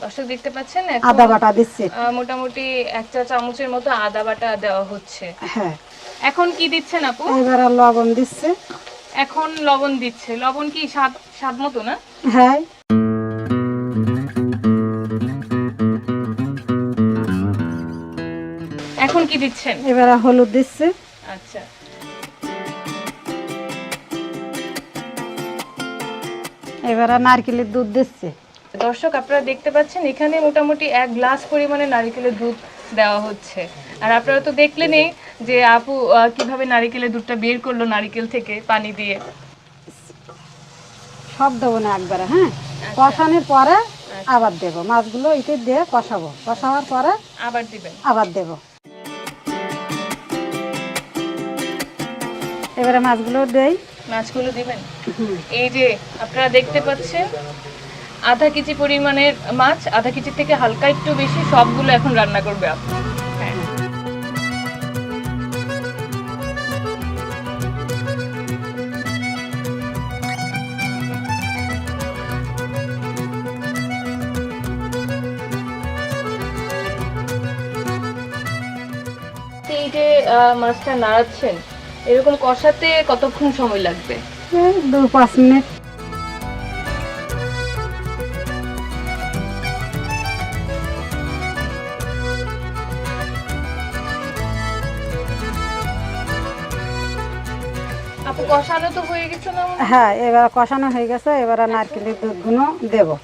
দর্শক দেখতে পাচ্ছেন আদা বাটা দিচ্ছি। মোটামুটি 1 চা চামচের মতো আদা বাটা দেওয়া হচ্ছে। হ্যাঁ, এখন কি দিচ্ছেন আপু? এবার লবণ দিচ্ছি। এখন লবণ দিচ্ছে। লবণ কি স্বাদ স্বাদ মতো না? হ্যাঁ, এখন কি দিচ্ছেন? এবার হলুদ দিচ্ছি। আচ্ছা, এবার নারকেলের দুধ দিচ্ছি। দর্শক আপনারা দেখতে পাচ্ছেন এখানে মোটামুটি 1 গ্লাস পরিমাণে নারকেলের দুধ দেওয়া হচ্ছে। আর আপনারা তো দেখলেনই যে আপু কিভাবে নারকেলের দুধটা বের করলো নারকেল থেকে পানি দিয়ে। সব দেবো না একবারে, হ্যাঁ, কষানোর পরে আবার দেবো মাছগুলো, এতে দিয়ে কষাবো, কষাবার পরে আবার দিবেন। আবার দেবো। এবারে মাছগুলো দেই। মাছগুলো দিবেন। এই যে আপনারা দেখতে পাচ্ছেন আধা কেজি পরিমাণের মাছ, আধা কেজি থেকে হালকা একটু বেশি, সবগুলো এখন রান্না করবে আপু। হ্যাঁ, এই যে মাছটা নাড়াচ্ছেন, এরকম কষাতে কতক্ষণ সময় লাগবে? এই 2-5 মিনিট। আপু কষানো তো হয়ে গেছে না? হ্যাঁ, এবার কষানো হয়ে গেছে, এবার নারকেলের দুধগুলো দেবো।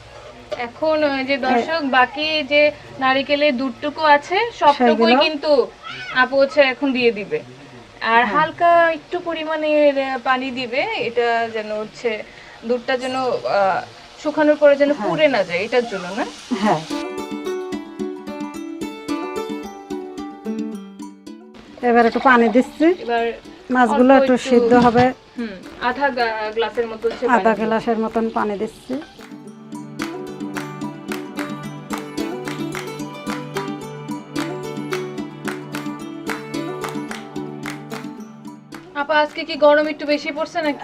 এখন যে দর্শক বাকি যে নারকেলের দুধটুকু আছে সবটুকুই সেগুলো? কিন্তু আপু হচ্ছে এখন দিয়ে দিবে। আর হালকা একটু পরিমাণের পানি দিবে, এটা যেন হচ্ছে দুধটা যেন শুকানোর পরে যেন পুড়ে না যায়, এটার জন্য না? হ্যাঁ, এবার একটু পানি দিচ্ছি। এবার মাছগুলো অল্প একটু সিদ্ধ হবে। আধা গ্লাসের মতো হচ্ছে আধা পানি দিবে। গ্লাসের মতন পানি দিচ্ছি। আপা আজকে কি গরম একটু বেশি পড়ছে নাকি?